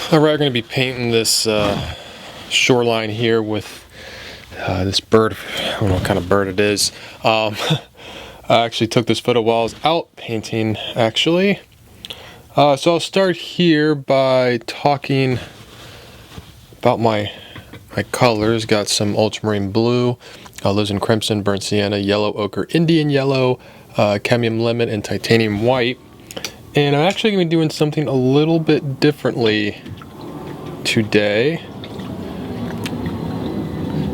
Alright, we're going to be painting this shoreline here with this bird. I don't know what kind of bird it is. I actually took this photo while I was out painting, actually. So I'll start here by talking about my colors. Got some ultramarine blue, alizarin crimson, burnt sienna, yellow ochre, Indian yellow, cadmium lemon, and titanium white. And I'm actually going to be doing something a little bit differently today.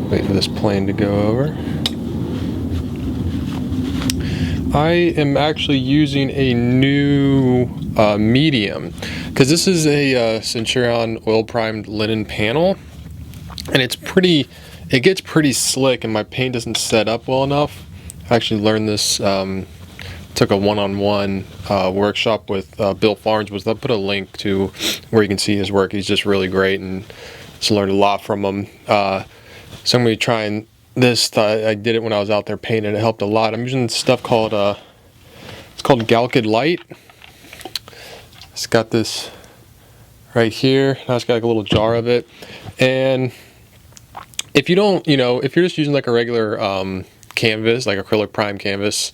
Wait for this plane to go over. I am actually using a new medium, because this is a Centurion oil primed linen panel, and it gets pretty slick and my paint doesn't set up well enough. I actually learned this, took a one-on-one workshop with Bill Farnsworth. I'll put a link to where you can see his work. He's just really great and just learned a lot from him. So I'm going to be trying this. I did it when I was out there painting. It helped a lot. I'm using stuff called it's called Dappled Light. It's got this right here. Now it's got like a little jar of it. And if you don't, if you're just using like a regular canvas, like acrylic prime canvas,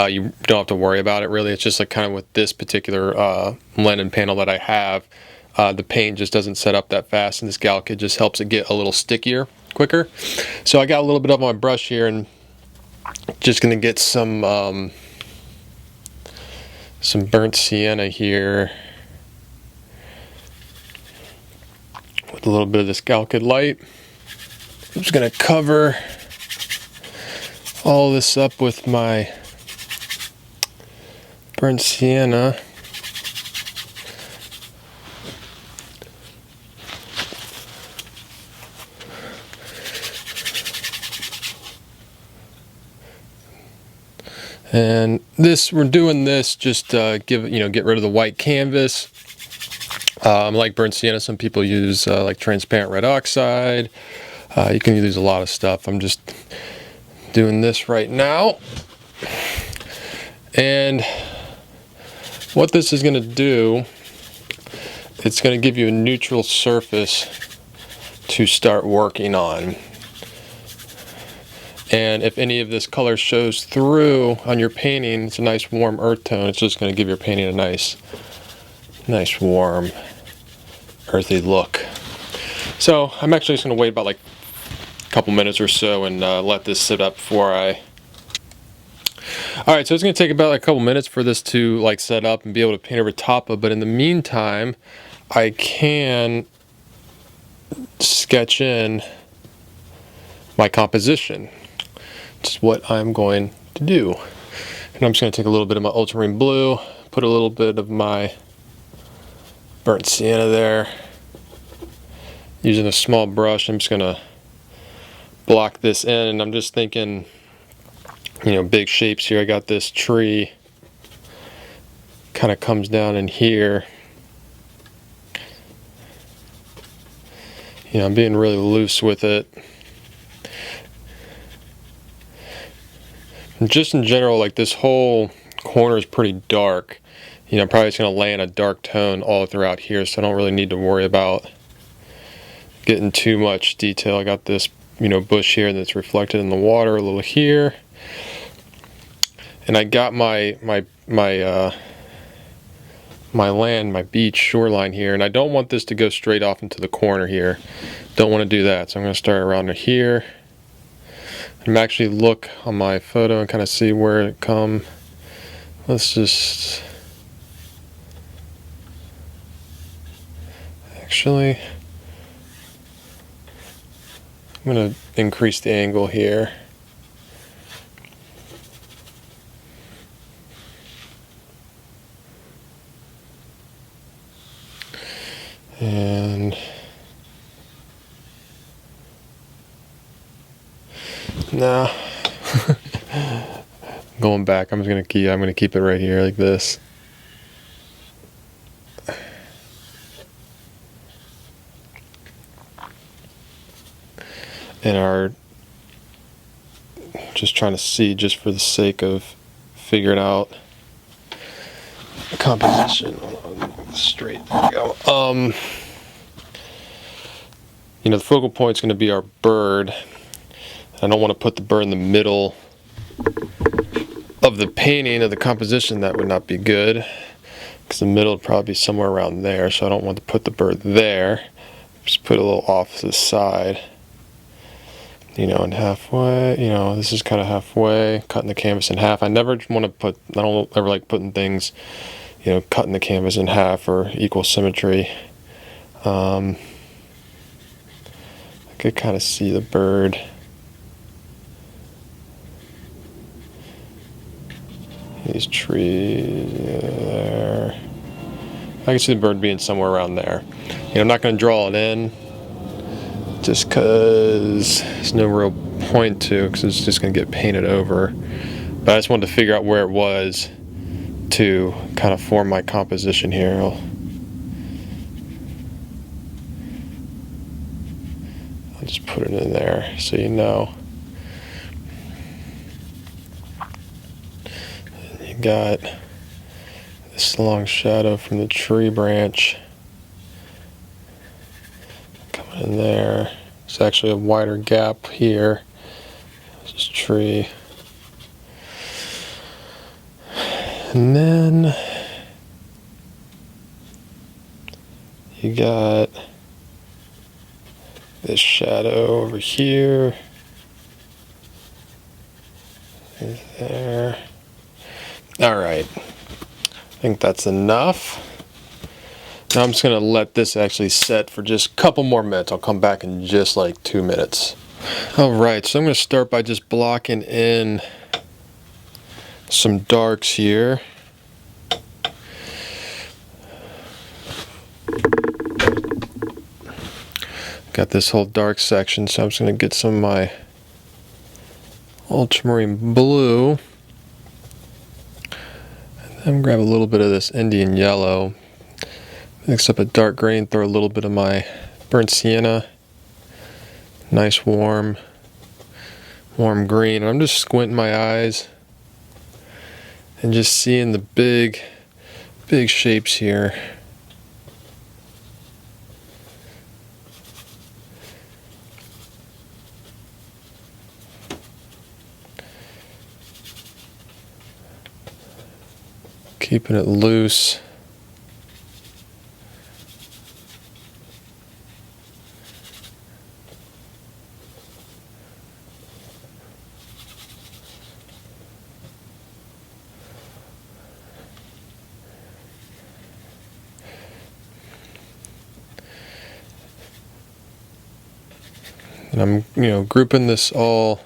you don't have to worry about it really. It's just like kind of with this particular linen panel that I have, the paint just doesn't set up that fast, and this Galkid just helps it get a little stickier quicker. So I got a little bit of my brush here and just gonna get some burnt sienna here with a little bit of this Galkid light. I'm just gonna cover all this up with my burnt sienna. And we're doing this just get rid of the white canvas. Like burnt sienna, some people use like transparent red oxide. You can use a lot of stuff. I'm just doing this right now. And what this is going to do, it's going to give you a neutral surface to start working on. And if any of this color shows through on your painting, it's a nice warm earth tone. It's just going to give your painting a nice warm earthy look. So I'm actually just going to wait about like a couple minutes or so and let this sit up before I... Alright, so it's going to take about a couple minutes for this to like set up and be able to paint over top of, but in the meantime I can sketch in my composition. Which is what I'm going to do. And I'm just going to take a little bit of my ultramarine blue, put a little bit of my burnt sienna there. Using a small brush, I'm just going to block this in, and I'm just thinking, big shapes here. I got this tree, kind of comes down in here. I'm being really loose with it. Just in general, like this whole corner is pretty dark. I'm probably just going to lay in a dark tone all throughout here, so I don't really need to worry about getting too much detail. I got this, bush here that's reflected in the water a little here. And I got my land, my beach shoreline here, and I don't want this to go straight off into the corner here. Don't want to do that, so I'm going to start around here. I'm actually look on my photo and kind of see where it come. Let's just actually, I'm going to increase the angle here. And now, going back, I'm gonna keep it right here like this. And just trying to see, just for the sake of figuring out composition. Hold on, straight. There we go. you know, the focal point is going to be our bird. I don't want to put the bird in the middle of the painting of the composition. That would not be good, because the middle would probably be somewhere around there, so I don't want to put the bird there. Just put a little off to the side, you know, and halfway, you know, this is kind of halfway, cutting the canvas in half. I never want to put, I don't ever like putting things, you know, cutting the canvas in half or equal symmetry. I could kind of see the bird. These trees there. I can see the bird being somewhere around there. You know, I'm not going to draw it in just because there's no real point to, because it's just going to get painted over. But I just wanted to figure out where it was to kind of form my composition here. I'll just put it in there so you know. You got this long shadow from the tree branch coming in there. It's actually a wider gap here. This tree. And then you got this shadow over here. Right there. Alright. I think that's enough. Now I'm just going to let this actually set for just a couple more minutes. I'll come back in just like 2 minutes. Alright, so I'm going to start by just blocking in some darks here. Got this whole dark section, so I'm just going to get some of my ultramarine blue. And then grab a little bit of this Indian yellow. Mix up a dark gray and throw a little bit of my burnt sienna. Nice warm green. And I'm just squinting my eyes and just seeing the big shapes here. Keeping it loose. And I'm, you know, grouping this all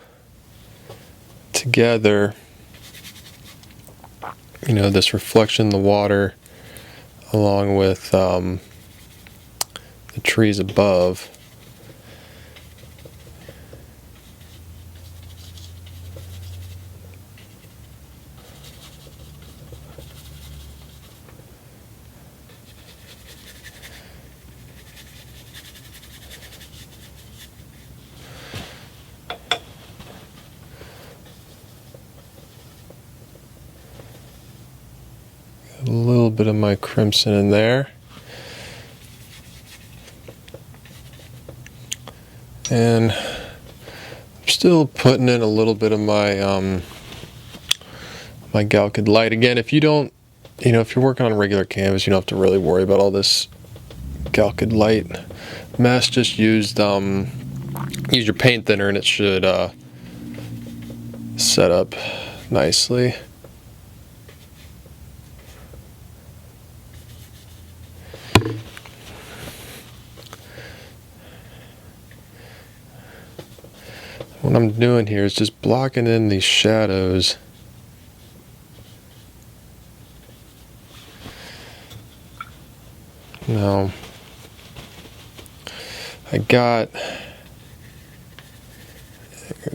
together. You know, this reflection in the water along with the trees above. A little bit of my crimson in there. And I'm still putting in a little bit of my my Dappled Light. Again, if you don't, you know, if you're working on a regular canvas, you don't have to really worry about all this Dappled Light mess. Just use your paint thinner and it should set up nicely. What I'm doing here is just blocking in these shadows. Now, I got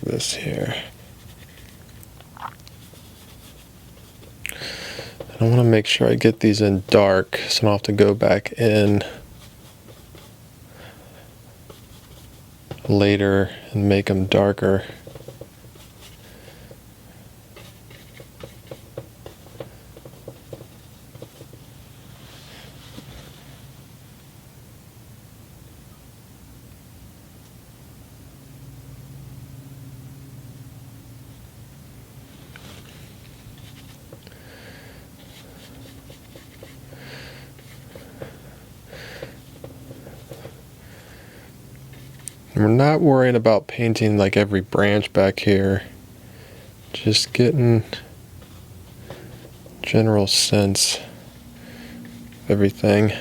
this here. I want to make sure I get these in dark, so I don't have to go back in later and make them darker. And we're not worrying about painting like every branch back here. Just getting general sense of everything.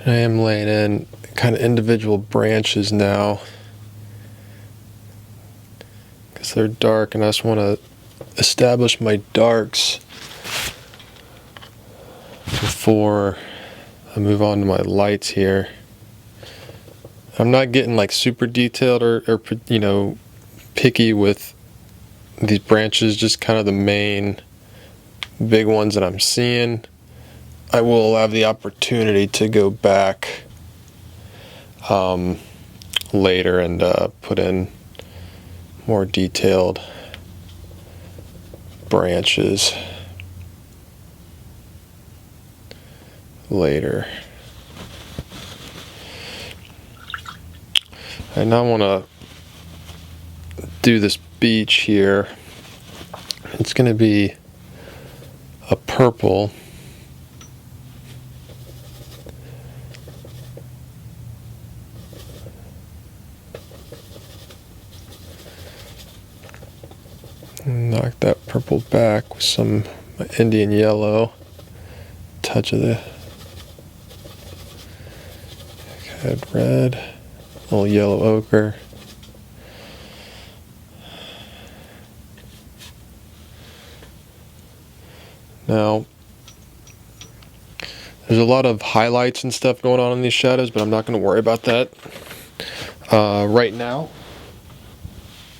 I am laying in kind of individual branches now because they're dark, and I just want to establish my darks before I move on to my lights here. I'm not getting like super detailed or you know, picky with these branches, just kind of the main big ones that I'm seeing. I will have the opportunity to go back later and put in more detailed branches later. And now I want to do this beach here. It's going to be a purple. Knock that purple back with some Indian yellow. Touch of the red, a little yellow ochre. Now, there's a lot of highlights and stuff going on in these shadows, but I'm not going to worry about that right now.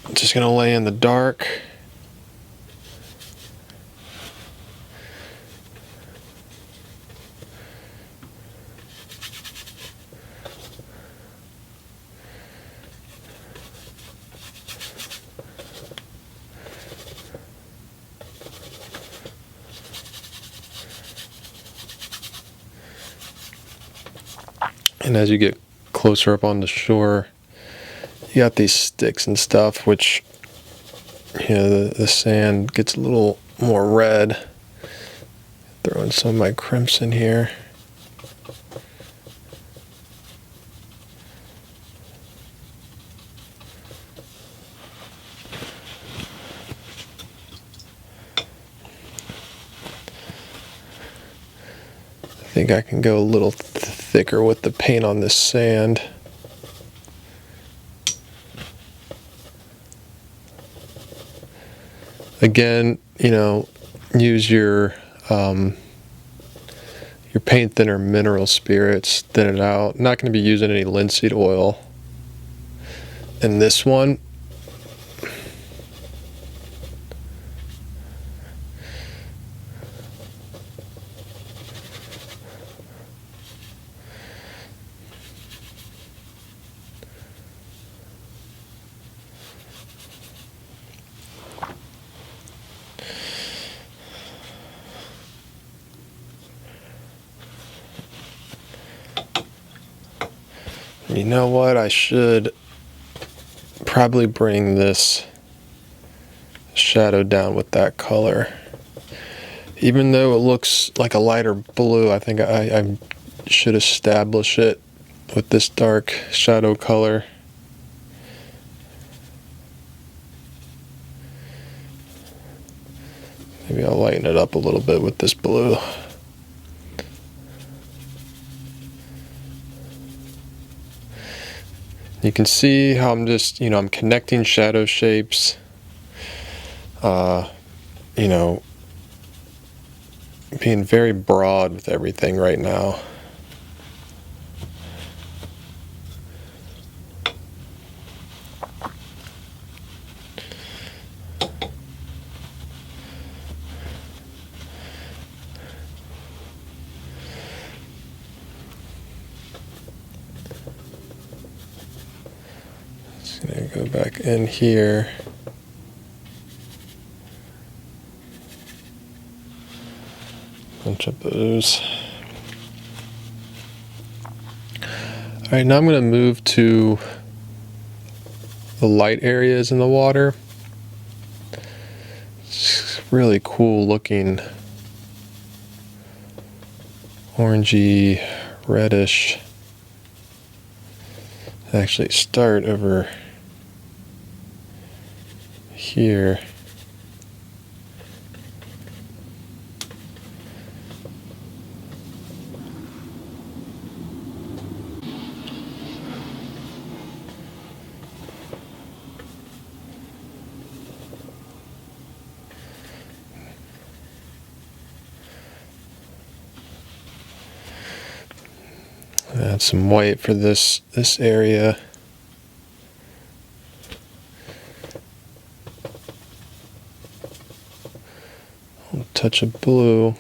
I'm just going to lay in the dark. And as you get closer up on the shore, you got these sticks and stuff, which, you know, the sand gets a little more red. Throw in some of my crimson here. I think I can go a little thicker with the paint on this sand. Again, you know, use your paint thinner mineral spirits, thin it out. Not going to be using any linseed oil in this one. You know what? I should probably bring this shadow down with that color. Even though it looks like a lighter blue, I think I should establish it with this dark shadow color. Maybe I'll lighten it up a little bit with this blue. You can see how I'm just, you know, I'm connecting shadow shapes, you know, being very broad with everything right now. Gonna go back in here. Bunch of those. All right, now I'm going to move to the light areas in the water. really cool looking orangey, reddish. Actually start over here. Add some white for this area. A touch of blue.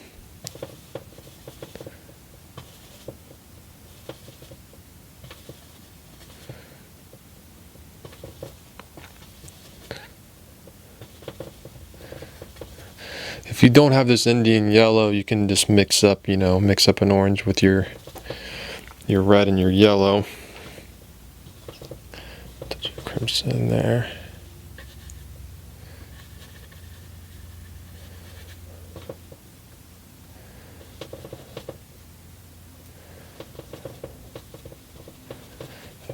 If you don't have this Indian yellow, you can just mix up an orange with your red and your yellow. Touch of crimson there.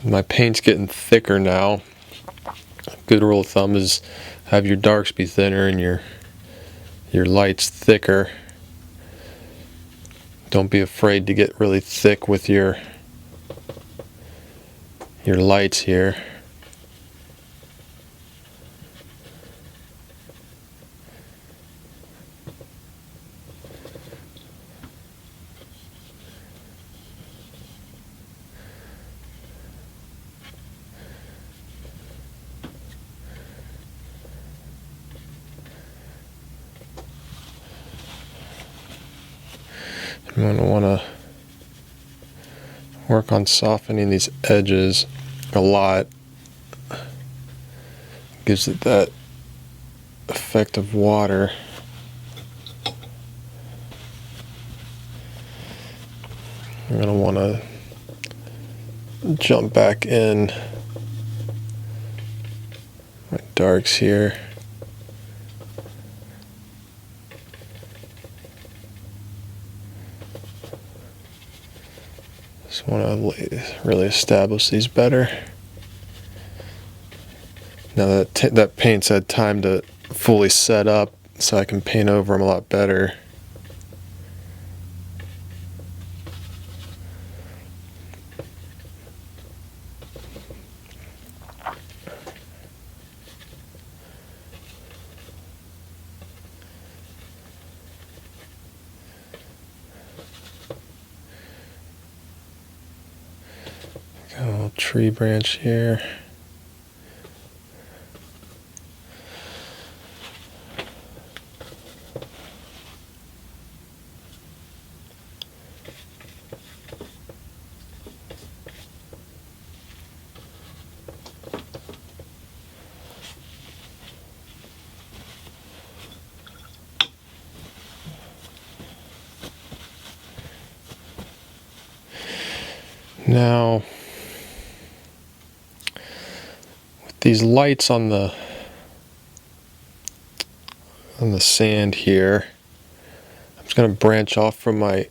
My paint's getting thicker now. A good rule of thumb is have your darks be thinner and your lights thicker. Don't be afraid to get really thick with your lights here. I'm going to want to work on softening these edges a lot. Gives it that effect of water. I'm going to want to jump back in my darks here. Just want to really establish these better. Now that paint's had time to fully set up, so I can paint over them a lot better. Got a little tree branch here. Now, with these lights on the sand here, I'm just going to branch off from my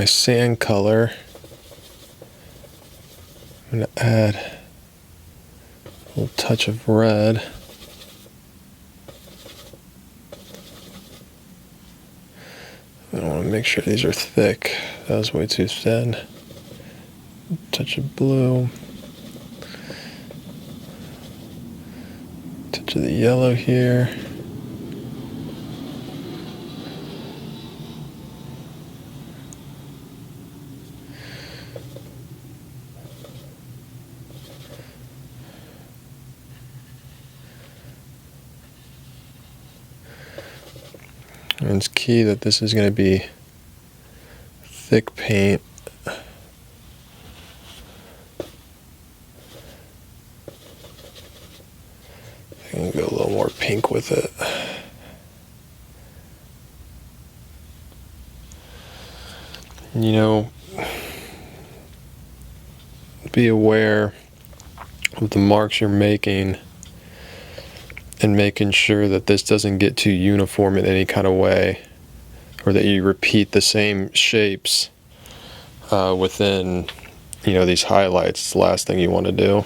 sand color. I'm going to add a little touch of red. I want to make sure these are thick. That was way too thin. Touch of blue. Touch of the yellow here. And it's key that this is going to be thick paint. I can go a little more pink with it. You know, be aware of the marks you're making. and making sure that this doesn't get too uniform in any kind of way, or that you repeat the same shapes within, you know, these highlights. It's the last thing you want to do.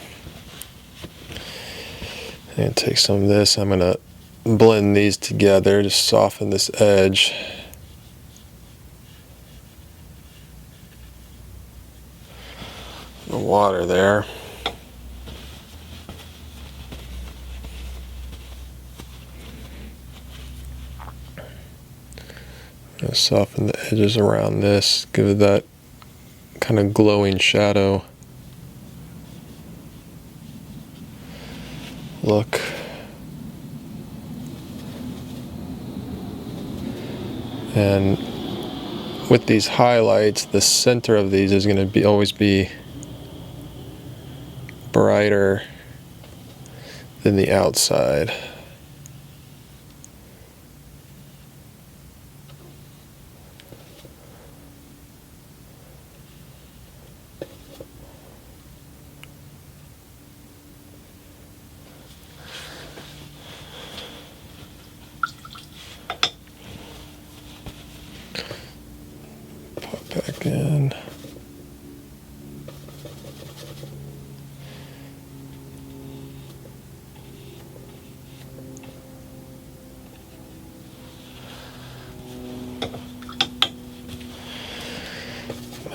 And take some of this. I'm going to blend these together to soften this edge. The water there. Soften the edges around this, give it that kind of glowing shadow look. And with these highlights, the center of these is going to always be brighter than the outside. Back in.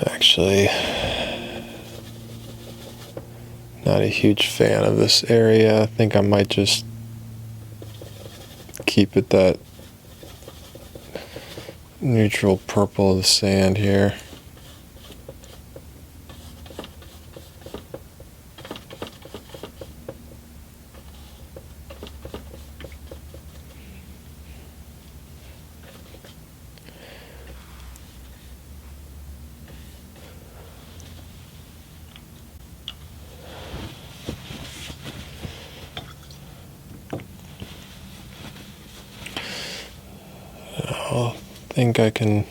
Actually, not a huge fan of this area. I think I might just keep it that neutral purple of the sand here. I think I can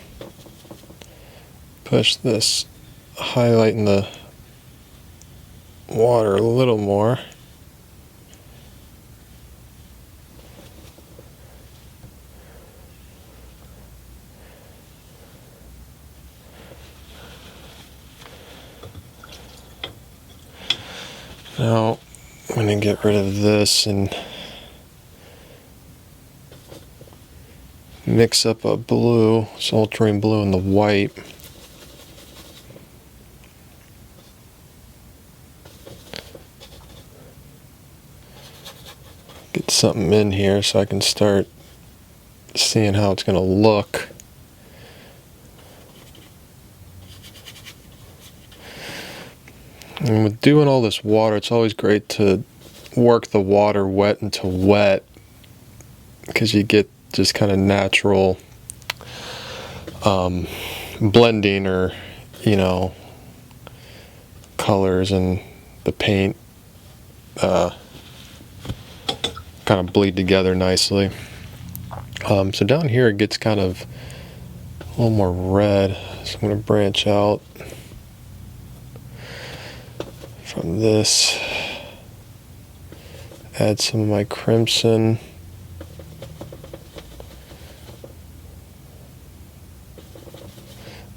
push this highlight in the water a little more. Now I'm going to get rid of this and mix up a blue, it's ultramarine blue, and the white. Get something in here so I can start seeing how it's going to look. And with doing all this water, it's always great to work the water wet into wet, because you get just kind of natural blending, or, you know, colors, and the paint kind of bleed together nicely. So down here it gets kind of a little more red, so I'm going to branch out from this, add some of my crimson.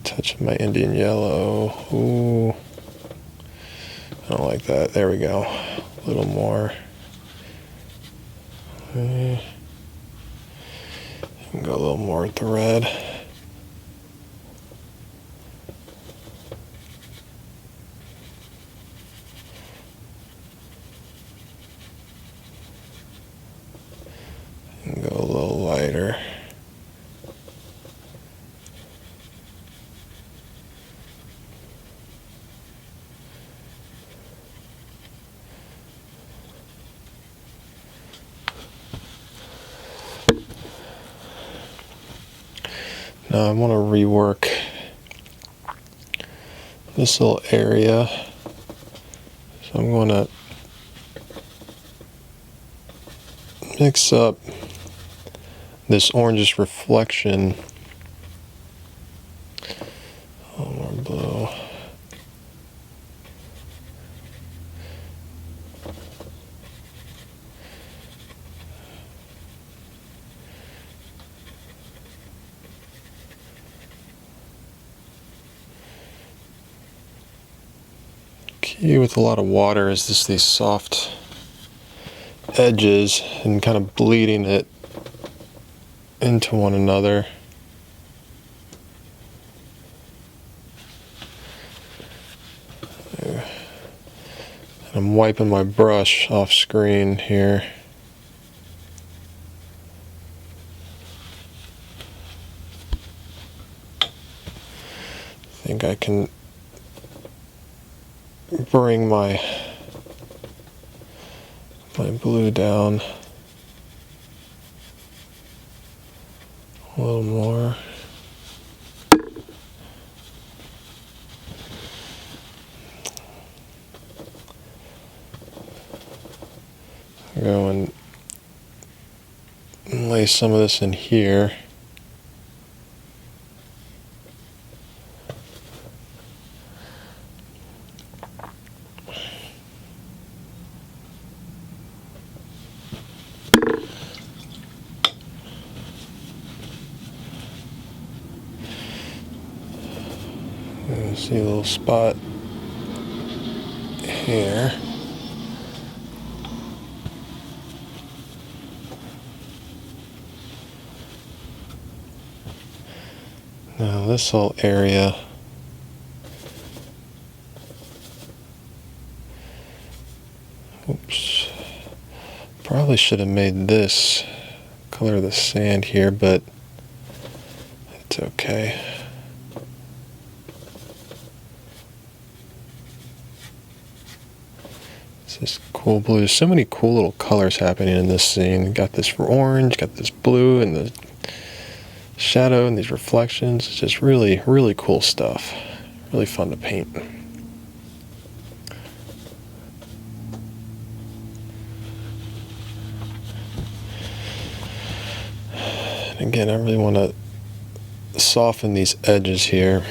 Touch of my Indian yellow. Ooh, I don't like that. There we go. A little more. Okay. Go a little more with the red. And go a little lighter. Now I want to rework this little area, so I'm going to mix up this orangish reflection, a little more blue. key with a lot of water is just these soft edges and kind of bleeding it into one another. There. And I'm wiping my brush off screen here. I think I can bring my blue down a little more. Go and lay some of this in here. See a little spot here. Now this whole area, oops, probably should have made this color of the sand here, but it's okay. This cool blue. There's so many cool little colors happening in this scene. Got this orange, got this blue, and the shadow, and these reflections. It's just really, really cool stuff. Really fun to paint. And again, I really want to soften these edges here.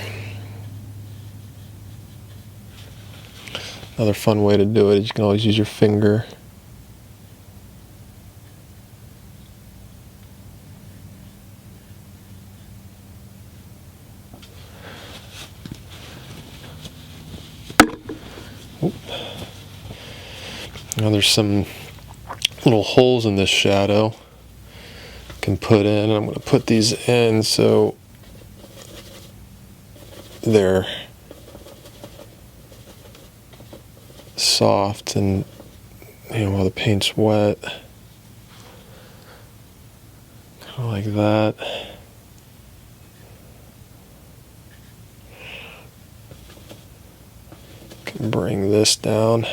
Another fun way to do it is you can always use your finger. Oop. Now there's some little holes in this shadow I can put in. I'm going to put these in so they're soft and, you know, while the paint's wet, kind of like that. Can bring this down.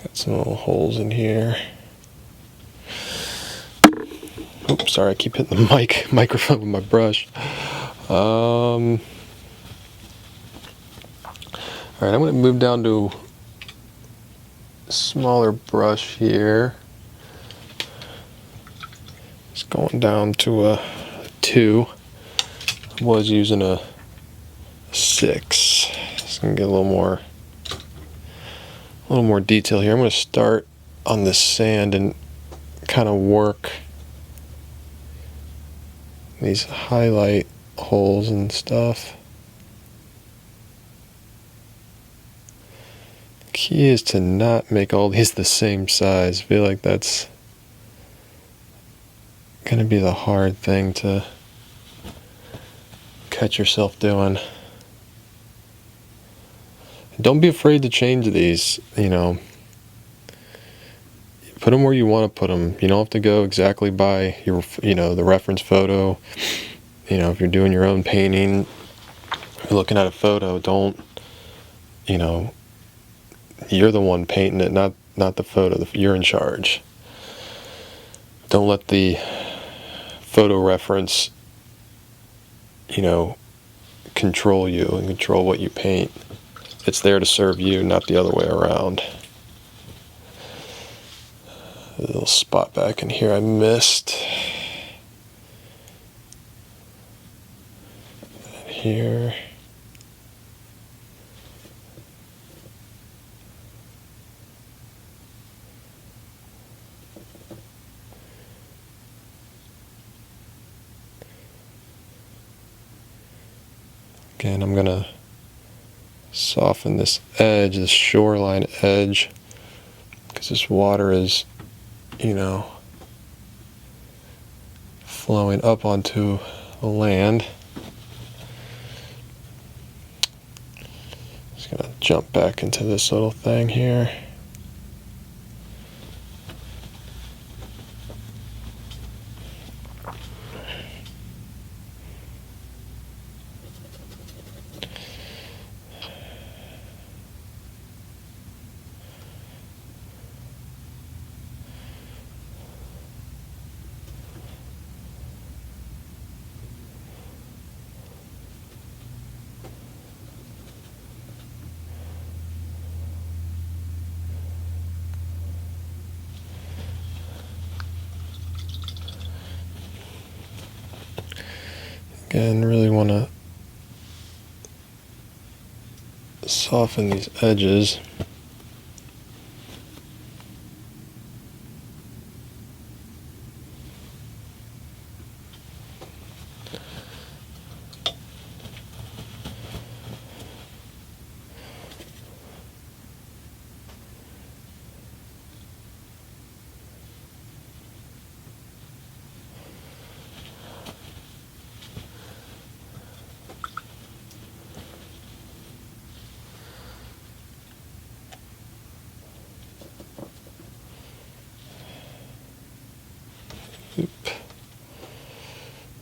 Got some little holes in here. Oops, sorry, I keep hitting the microphone with my brush. Alright, I'm going to move down to a smaller brush here. It's going down to a 2. I was using a 6. Just going to get a little more detail here. I'm going to start on the sand and kind of work these highlight holes and stuff. The key is to not make all these the same size. I feel like that's gonna be the hard thing to catch yourself doing. Don't be afraid to change these, you know. Put them where you want to put them. You don't have to go exactly by your, you know, the reference photo. You know, if you're doing your own painting, you're looking at a photo, don't, you know, you're the one painting it, not the photo. You're in charge. Don't let the photo reference, you know, control you and control what you paint. It's there to serve you, not the other way around. A little spot back in here I missed. And here. Again, I'm gonna soften this edge, this shoreline edge, because this water is, you know, flowing up onto the land. Just gonna jump back into this little thing here. Again, really want to soften these edges.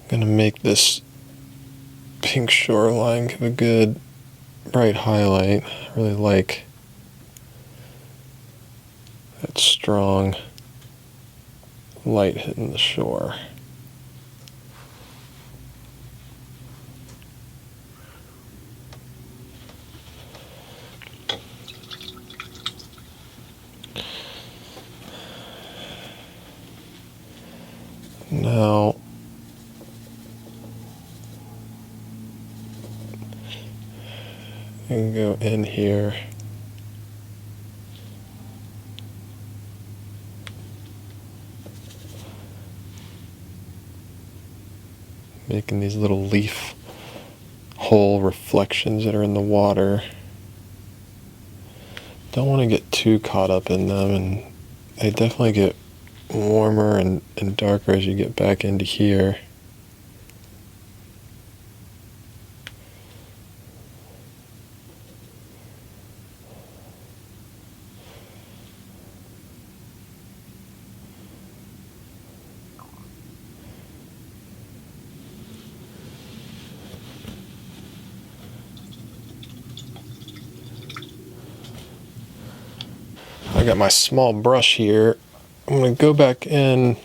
Gonna make this pink shoreline give a good bright highlight. I really like that strong light hitting the shore. Now, I can go in here. Making these little leaf hole reflections that are in the water. Don't want to get too caught up in them, and they definitely get warmer and darker as you get back into here. I got my small brush here. I'm going to go back in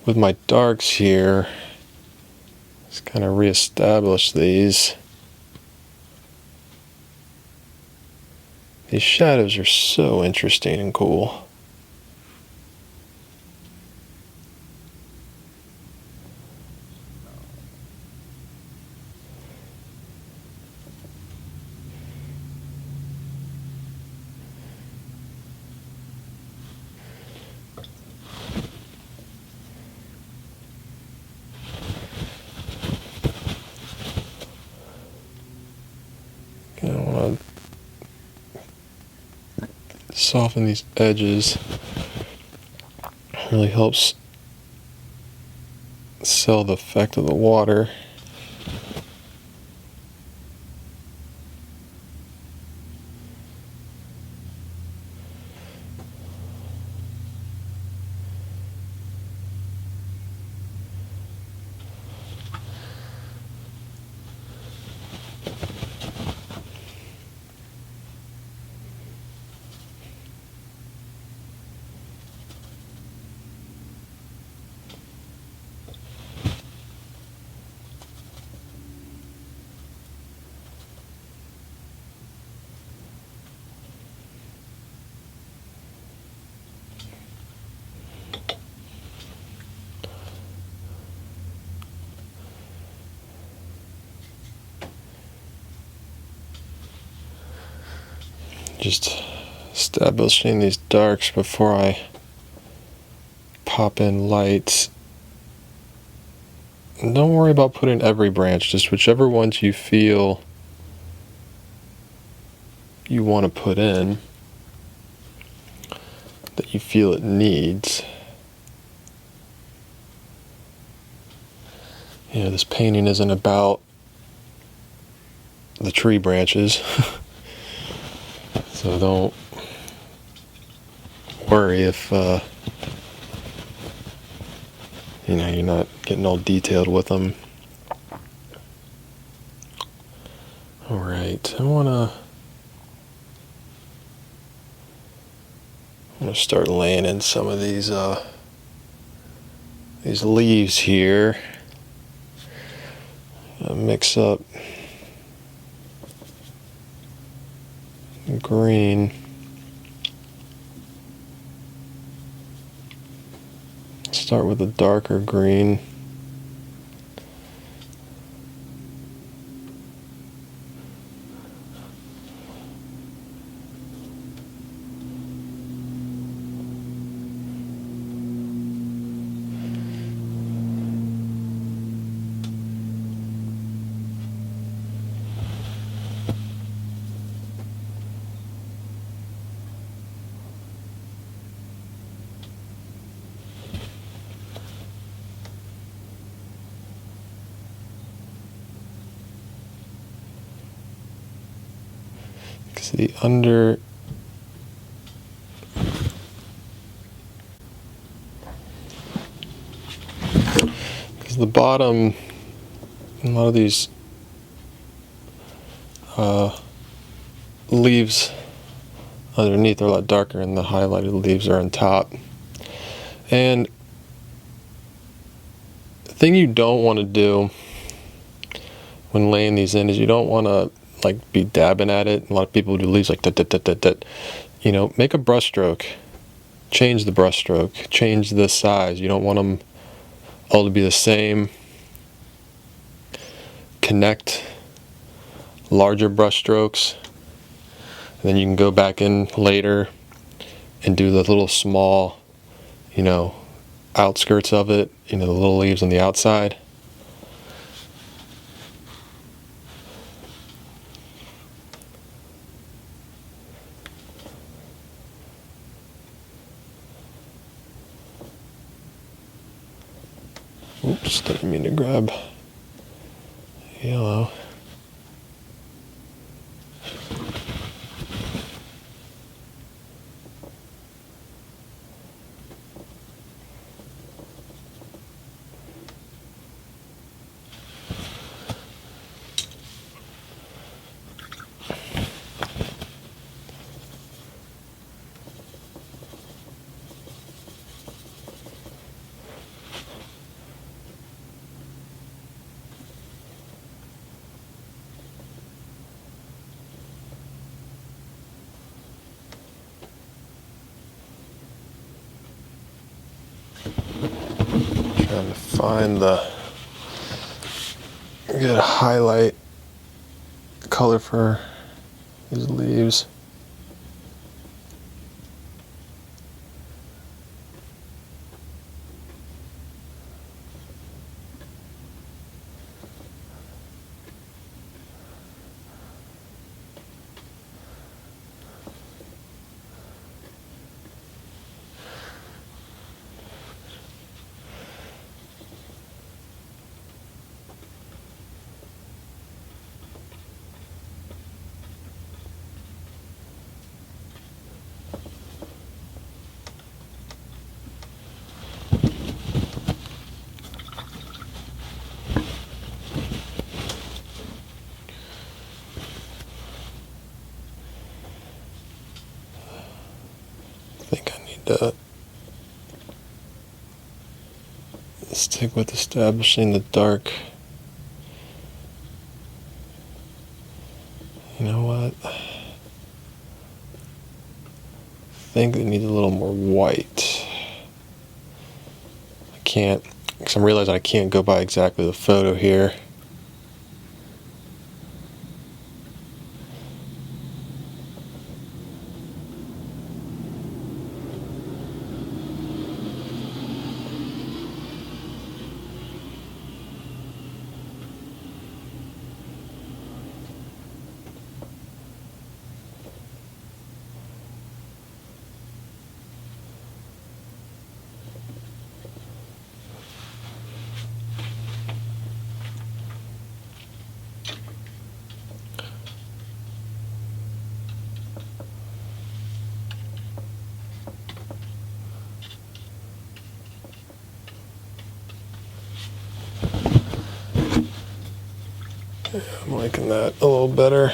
with my darks here. Just kind of reestablish these. These shadows are so interesting and cool. I want to soften these edges. Really helps sell the effect of the water. Just establishing these darks before I pop in lights. And don't worry about putting every branch, just whichever ones you feel you want to put in, that you feel it needs. You know, this painting isn't about the tree branches, so don't worry if you know, you're not getting all detailed with them. All right, I want to start laying in some of these leaves here. Mix up green. Start with a darker green. The under because the bottom, a lot of these leaves underneath are a lot darker, and the highlighted leaves are on top. And the thing you don't want to do when laying these in is you don't want to like be dabbing at it. A lot of people do leaves like that. You know, make a brush stroke, change the brush stroke, change the size. You don't want them all to be the same. Connect larger brush strokes, and then you can go back in later and do the little small, you know, outskirts of it, you know, the little leaves on the outside. Oops, didn't mean to grab yellow. Trying to find the good highlight color for these leaves. To stick with establishing the dark. You know what? I think it needs a little more white. I can't, because I'm realizing I can't go by exactly the photo here. I'm liking that a little better.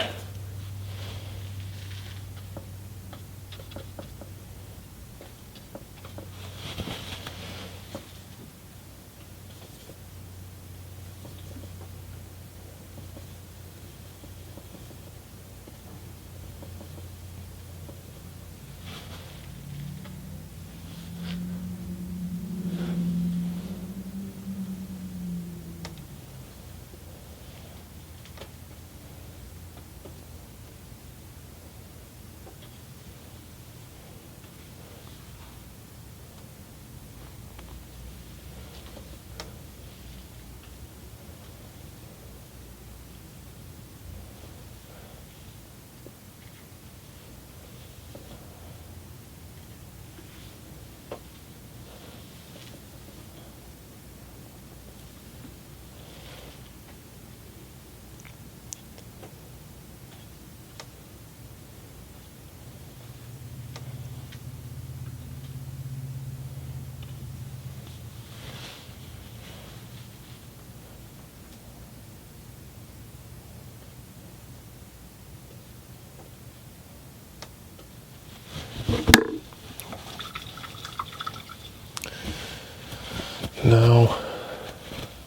Now,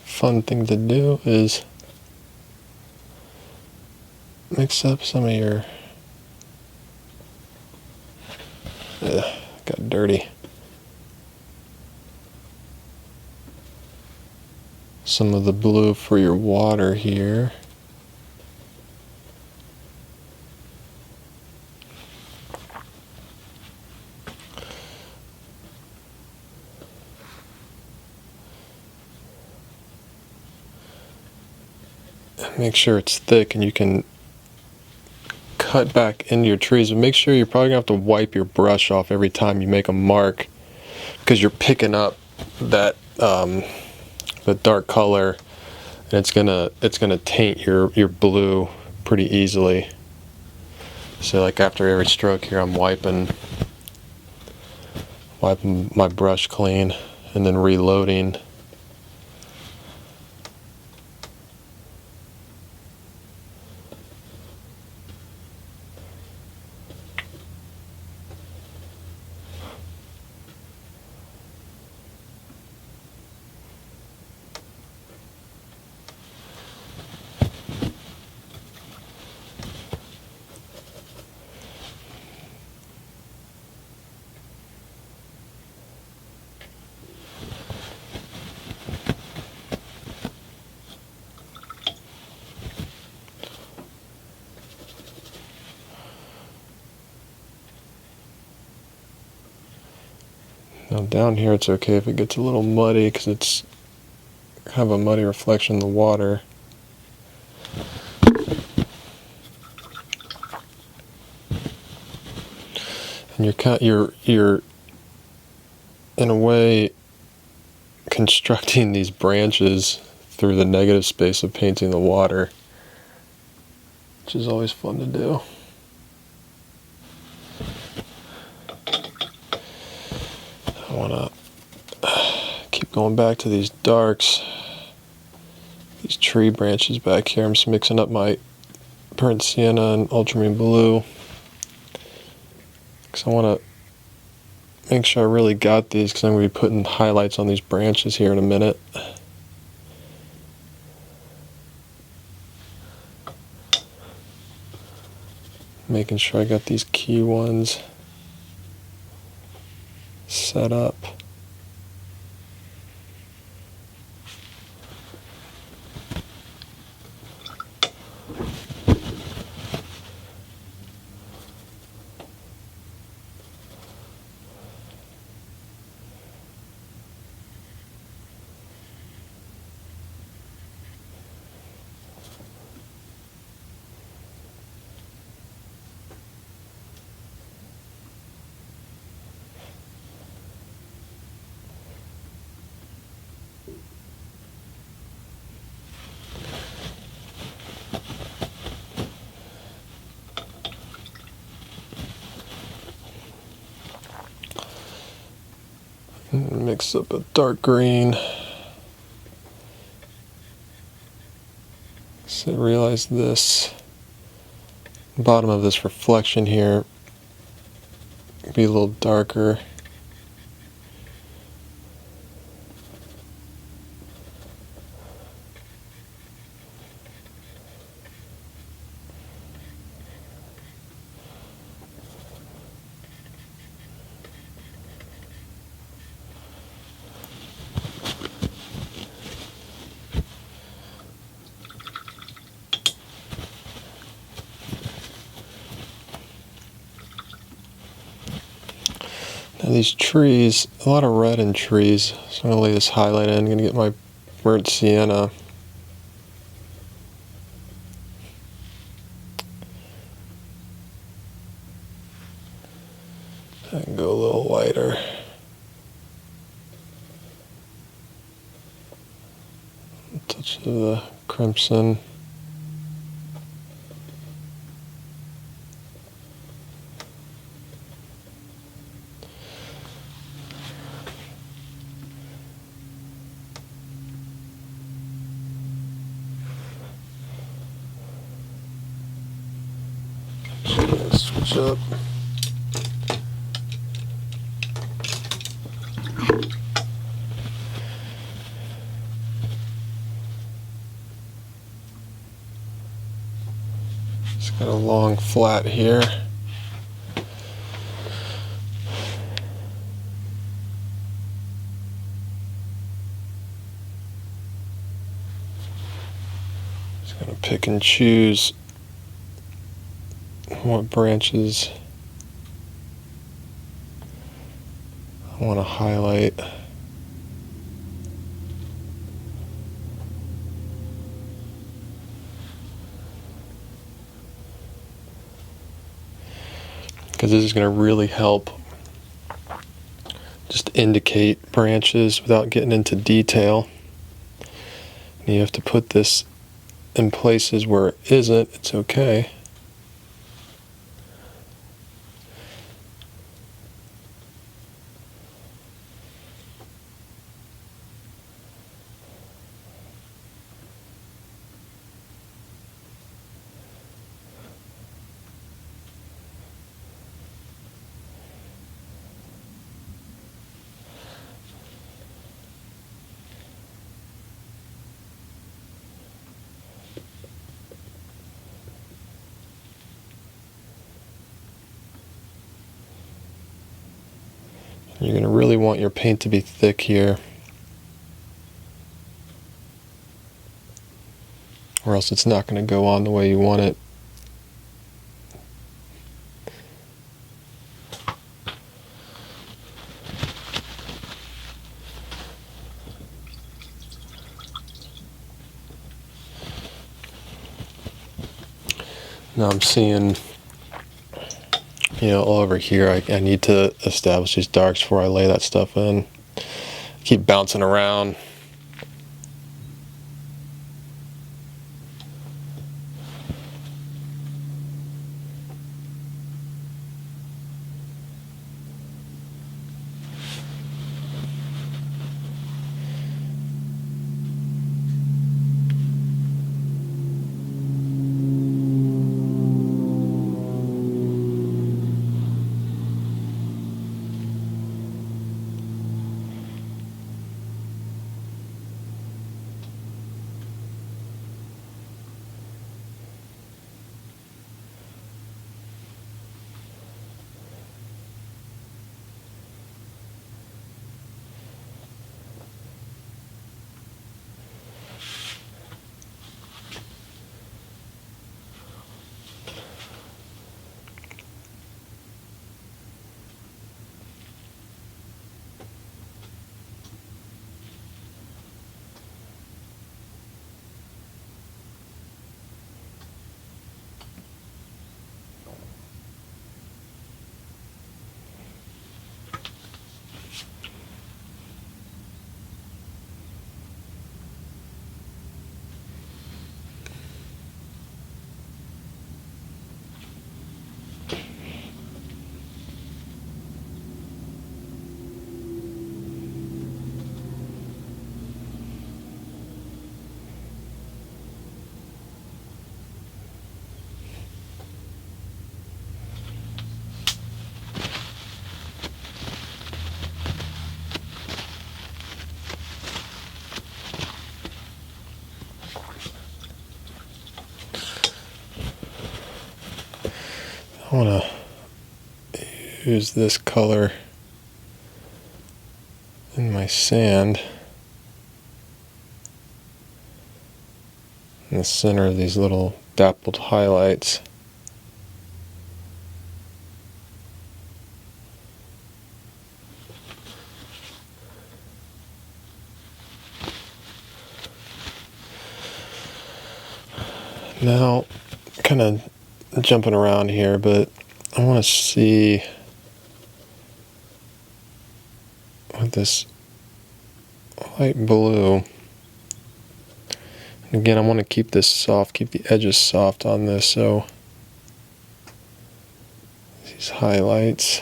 fun thing to do is mix up some of your, got dirty, some of the blue for your water here. Make sure it's thick and you can cut back into your trees, but make sure you're probably gonna have to wipe your brush off every time you make a mark, because you're picking up that the dark color, and it's gonna taint your blue pretty easily. So like after every stroke here, I'm wiping my brush clean and then reloading. Now down here it's okay if it gets a little muddy because it's kind of a muddy reflection in the water. And you're in a way constructing these branches through the negative space of painting the water, which is always fun to do. I want to keep going back to these darks, these tree branches back here. I'm just mixing up my burnt sienna and ultramarine blue because I want to make sure I really got these, because I'm going to be putting highlights on these branches here in a minute. Making sure I got these key ones set up. Mix up a dark green. Say to realize this bottom of this reflection here be a little darker. Now these trees, a lot of red in trees, so I'm going to lay this highlight in. I'm going to get my burnt sienna. I can go a little lighter. A touch of the crimson. Switch up. It's got a long flat here. Just gonna pick and choose what branches I want to highlight. Because this is going to really help just indicate branches without getting into detail. And you have to put this in places where it isn't, it's okay. You're going to really want your paint to be thick here, or else it's not going to go on the way you want it. Now I'm seeing, all over here, I need to establish these darks before I lay that stuff in. Keep bouncing around. I want to use this color in my sand in the center of these little dappled highlights. Now, kind of jumping around here, but I want to see with this light blue. And again, I want to keep this soft, keep the edges soft on this, so these highlights.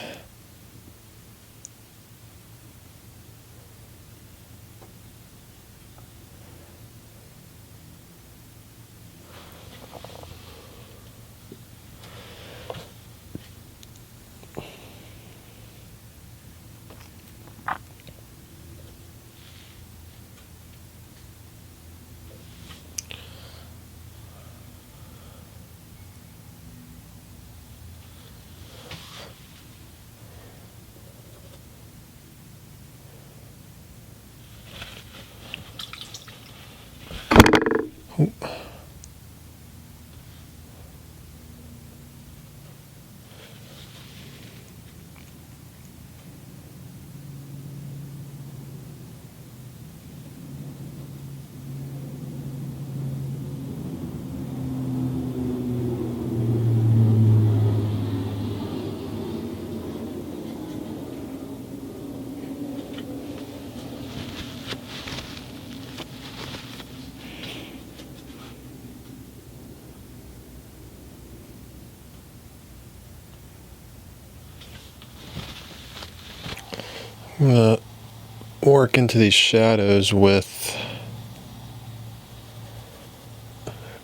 I'm going to work into these shadows with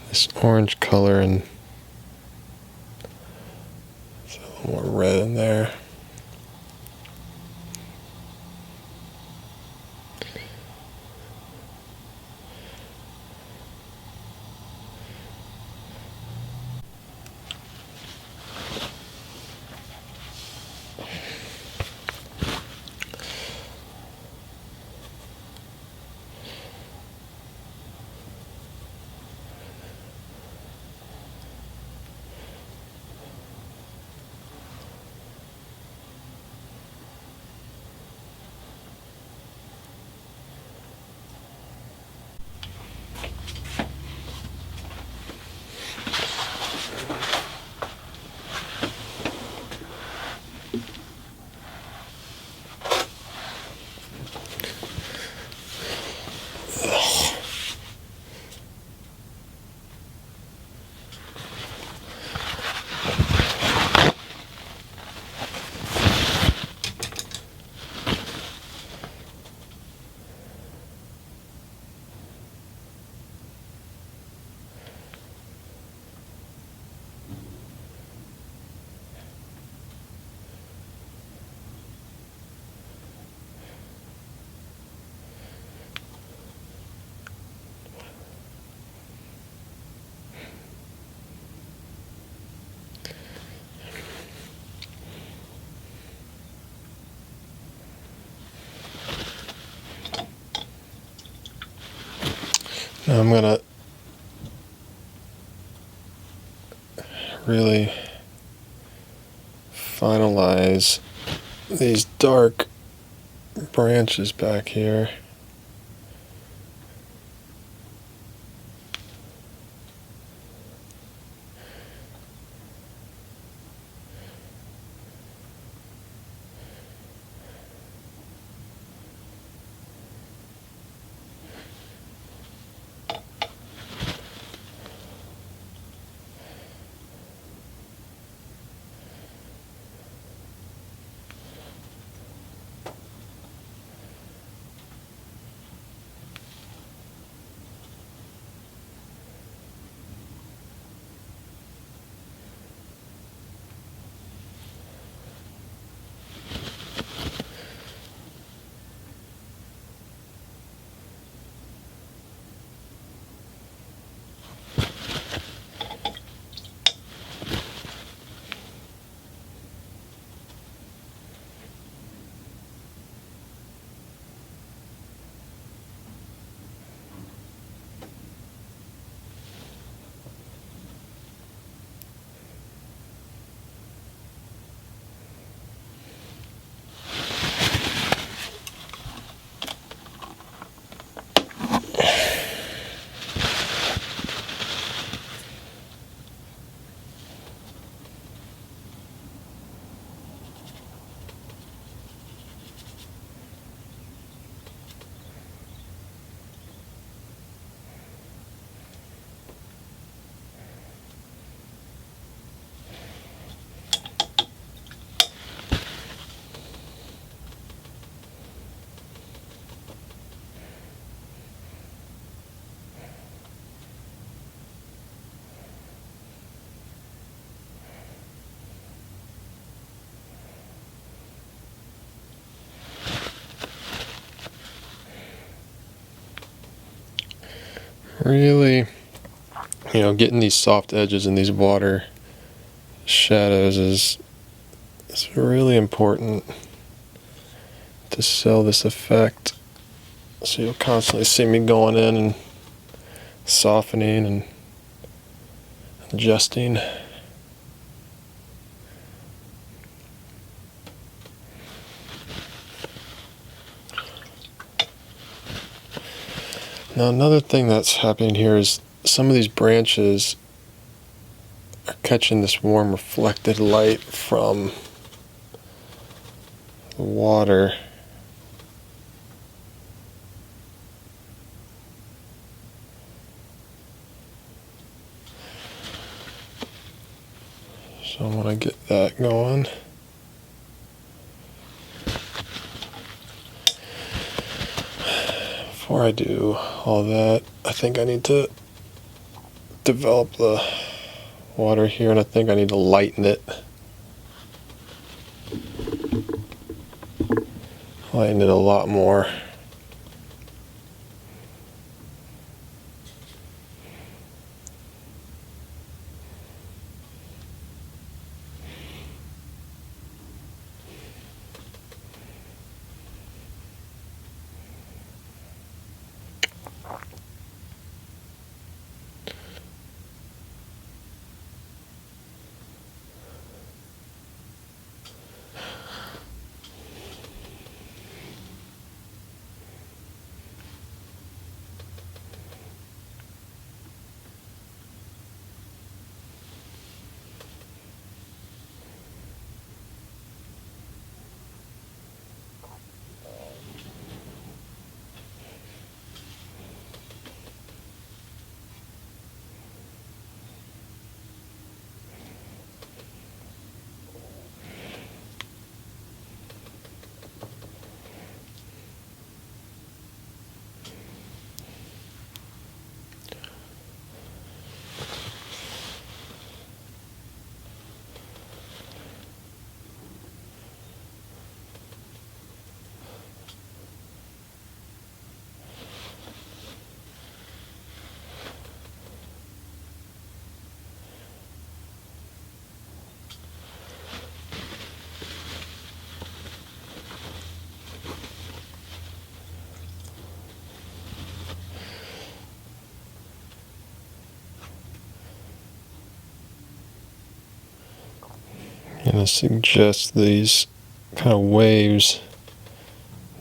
this orange color and a little more red in there. Now I'm going to really finalize these dark branches back here. really, getting these soft edges and these water shadows is really important to sell this effect. So you'll constantly see me going in and softening and adjusting. Now another thing that's happening here is some of these branches are catching this warm reflected light from the water. So I want to get that going. Before I do all that, I think I need to develop the water here, and I think I need to lighten it. Lighten it a lot more. And I suggest these kind of waves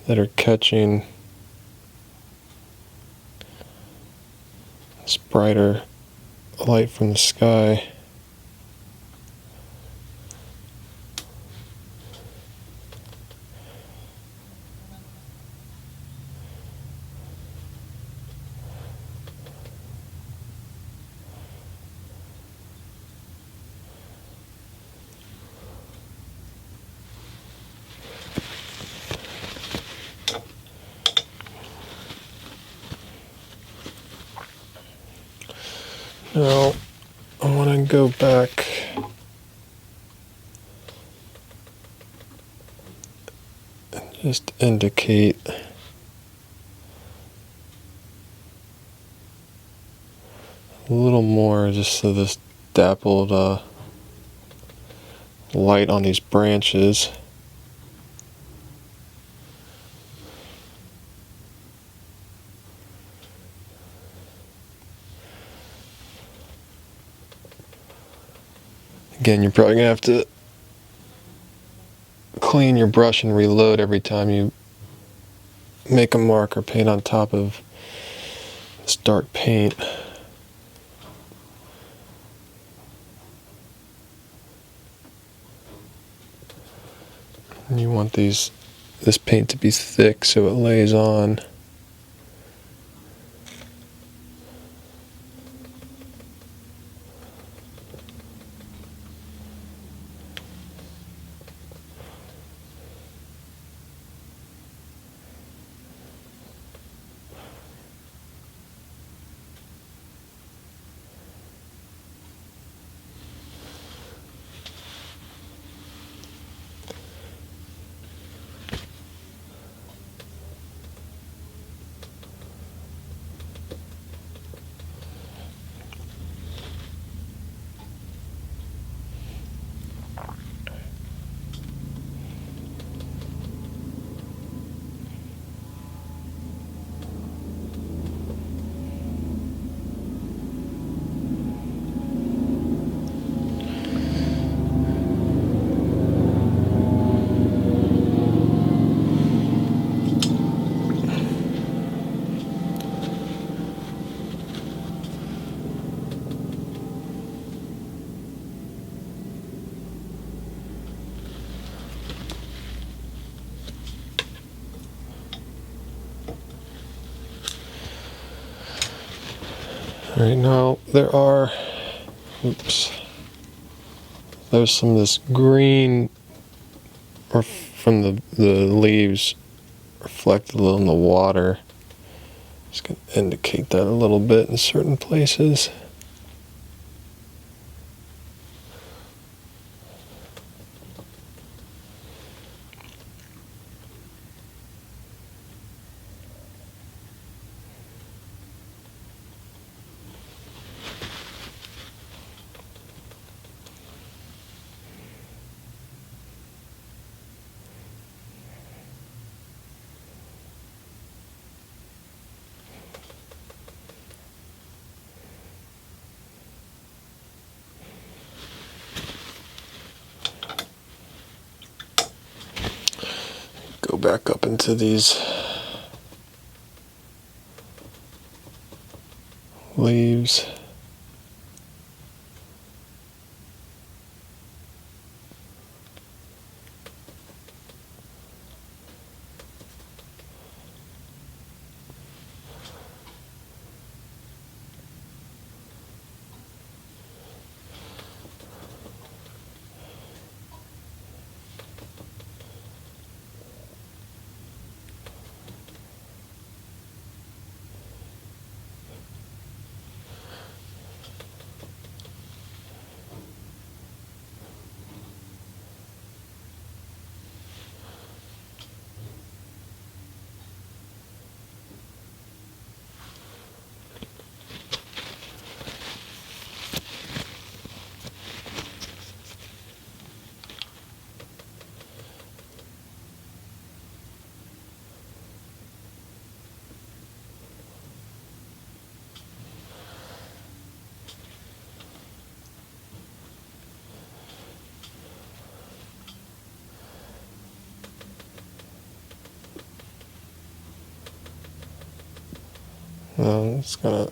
that are catching this brighter light from the sky. Now, I want to go back and just indicate a little more, just so this dappled light on these branches. Again, you're probably going to have to clean your brush and reload every time you make a mark or paint on top of this dark paint. And you want this paint to be thick so it lays on. Right now, there's some of this green or from the leaves reflected a little in the water. Just going to indicate that a little bit in certain places. Go back up into these leaves. It's gonna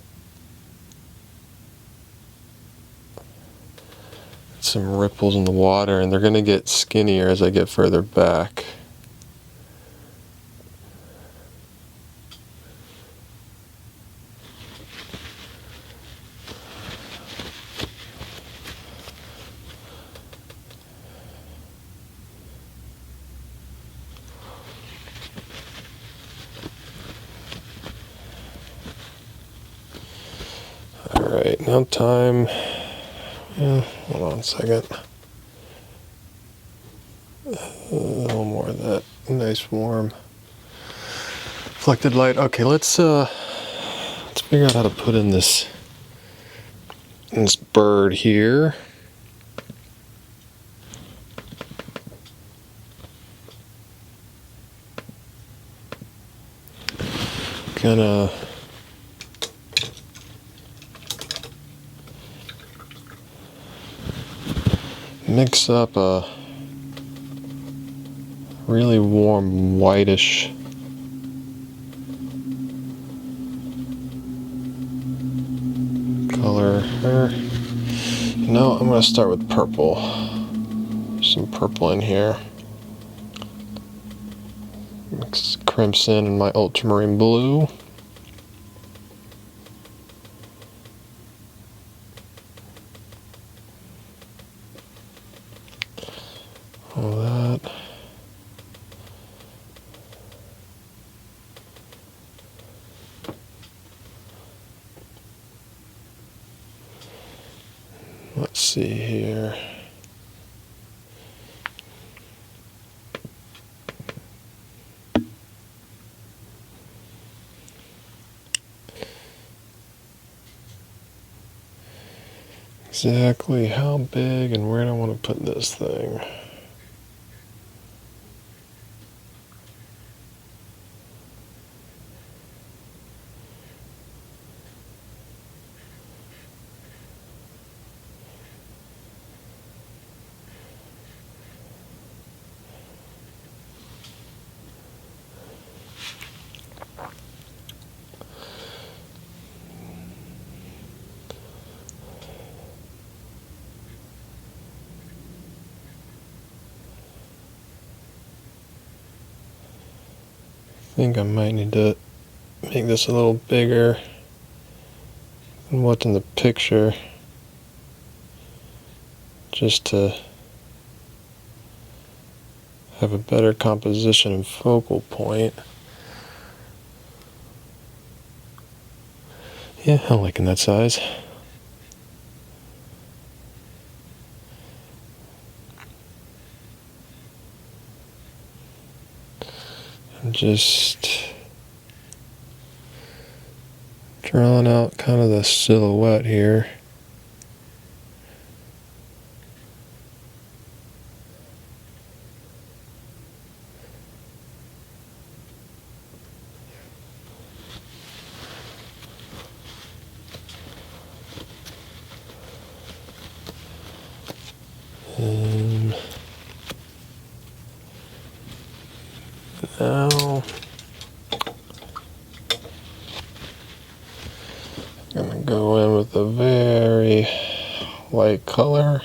some ripples in the water, and they're gonna get skinnier as I get further back. Alright, now time. Hold on a second. A little more of that nice warm reflected light. Okay, let's figure out how to put in this bird here. Gonna mix up a really warm whitish color. No, I'm going to start with purple. Some purple in here. Mix crimson and my ultramarine blue. All that. Let's see here. Exactly how big and where do I want to put this thing? I think I might need to make this a little bigger and what's in the picture, just to have a better composition and focal point. Yeah, I'm liking that size. And just drawing out kind of the silhouette here. And now I'm going to go in with a very light color.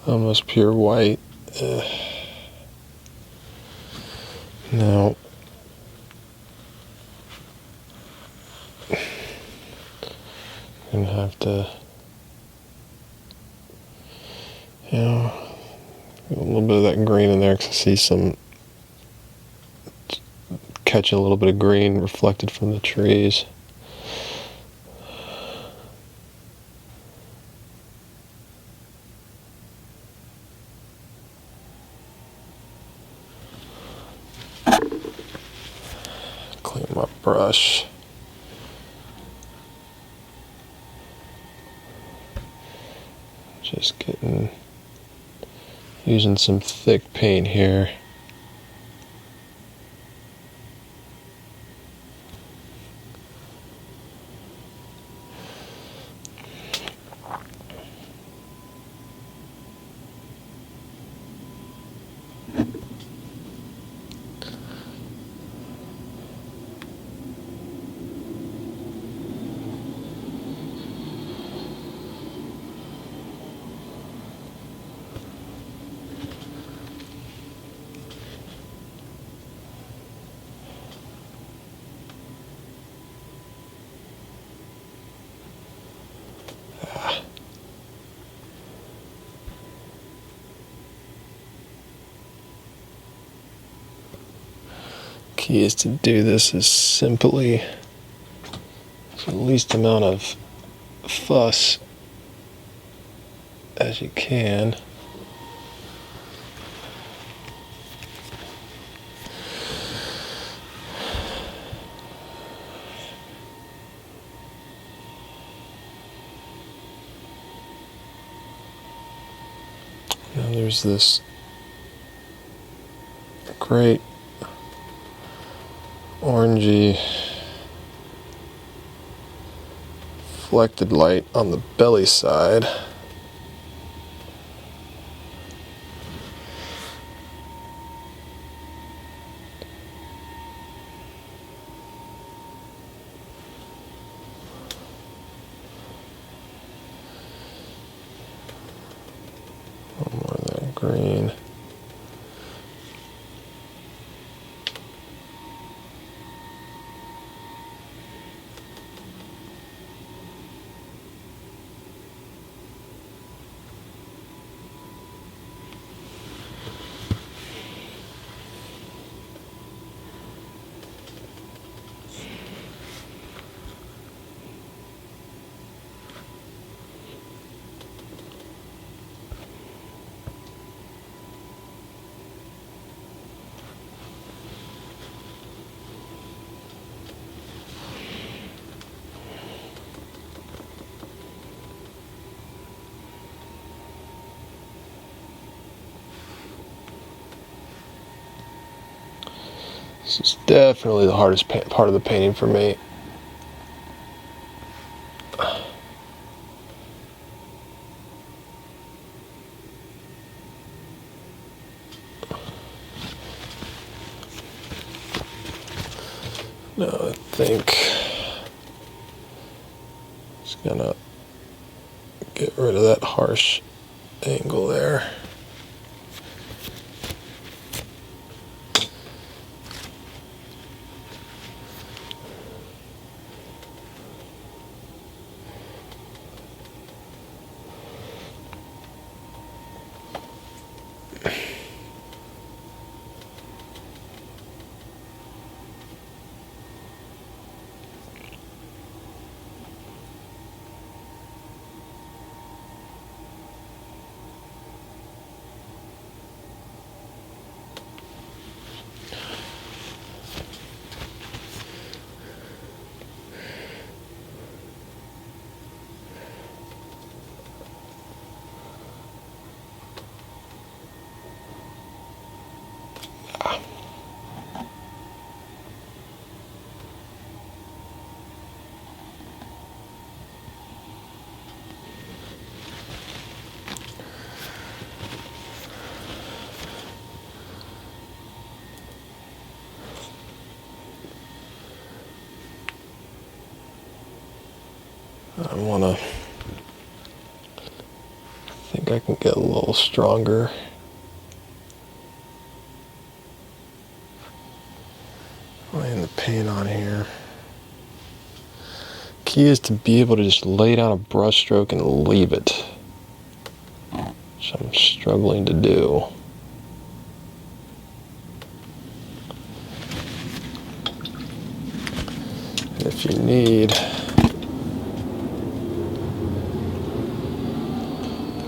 Almost pure white. Now, I'm going to have to, a little bit of that green in there because I see some, catching a little bit of green reflected from the trees. Clean my brush. Just using some thick paint here. Key is to do this as simply, the least amount of fuss as you can. Now there's this great orangey reflected light on the belly side. One more of that green. This is definitely the hardest part of the painting for me. Now I think just gonna get rid of that harsh angle there. I want to, I think I can get a little stronger. Laying the paint on here. Key is to be able to just lay down a brush stroke and leave it, which I'm struggling to do. And if you need,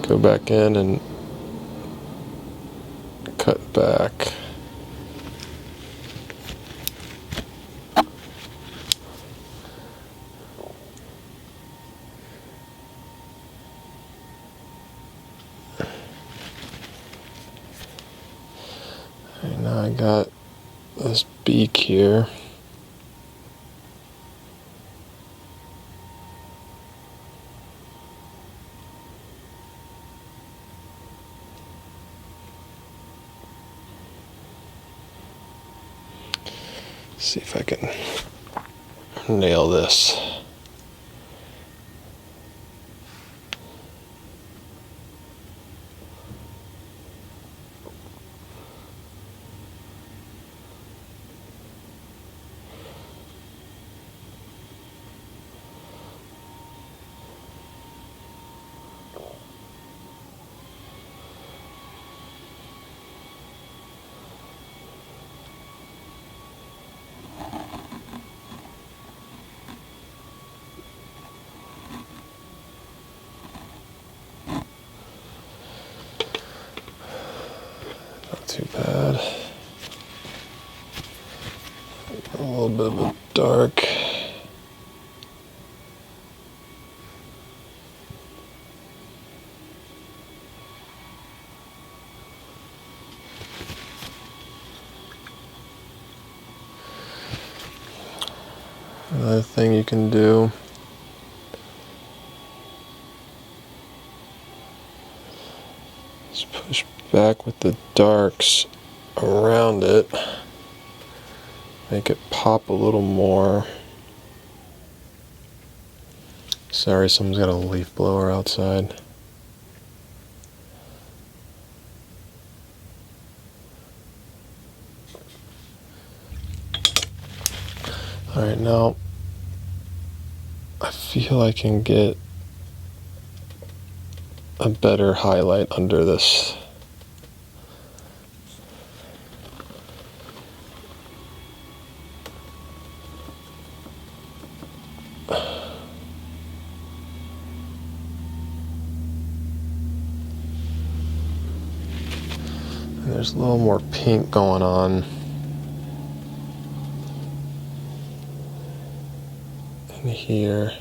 go back in and cut back. And now I got this beak here. See if I can nail this. Not too bad. A little bit of a dark. Another thing you can do is push back with the darks around it, make it pop a little more. Sorry, someone's got a leaf blower outside. Alright, now I feel I can get a better highlight under this. And there's a little more pink going on in here.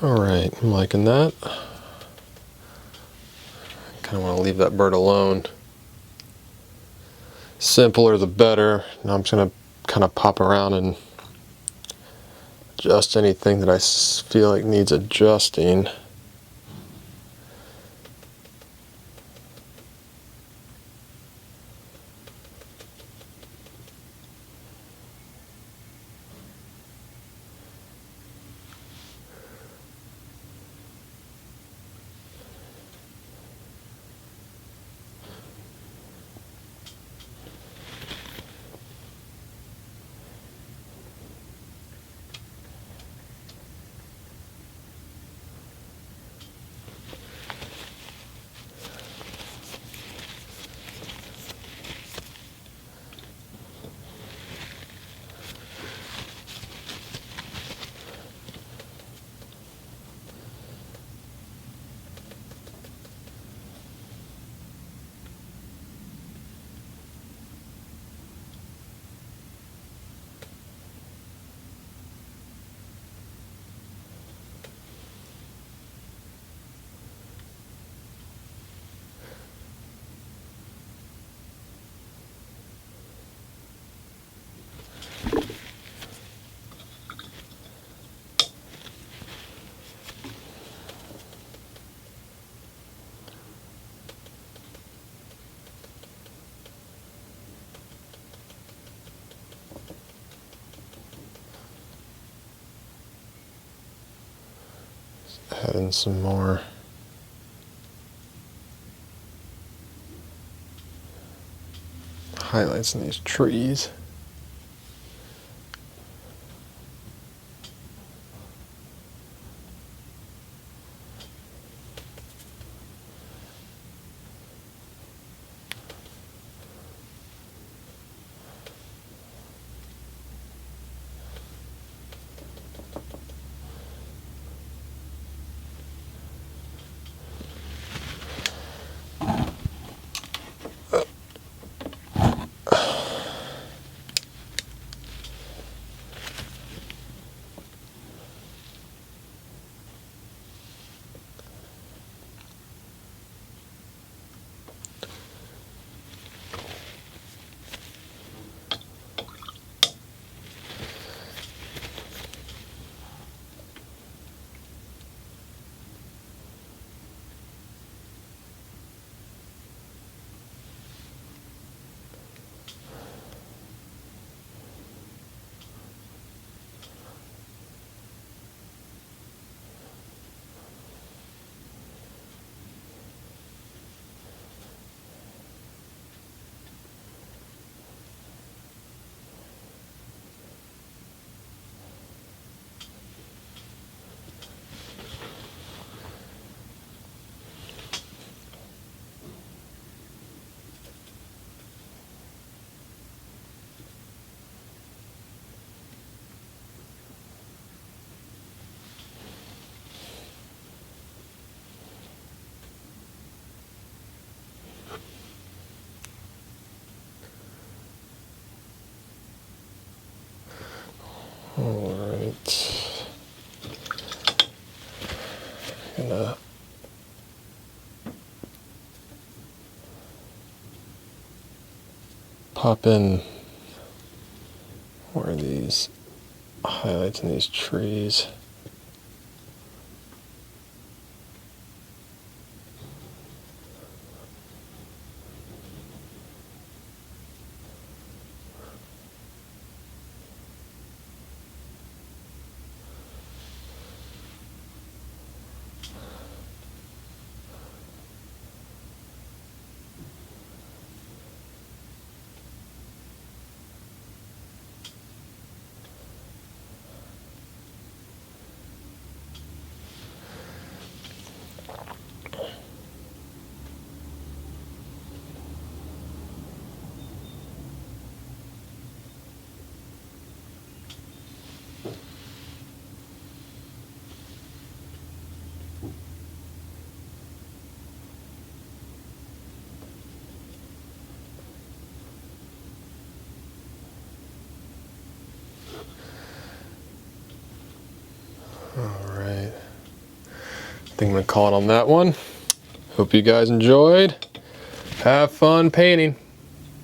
Alright, I'm liking that. Kind of want to leave that bird alone. Simpler the better. Now I'm just going to kind of pop around and adjust anything that I feel like needs adjusting. Add in some more highlights in these trees. All right. Gonna pop in more of these highlights in these trees. Alright, I think I'm going to call it on that one. Hope you guys enjoyed. Have fun painting.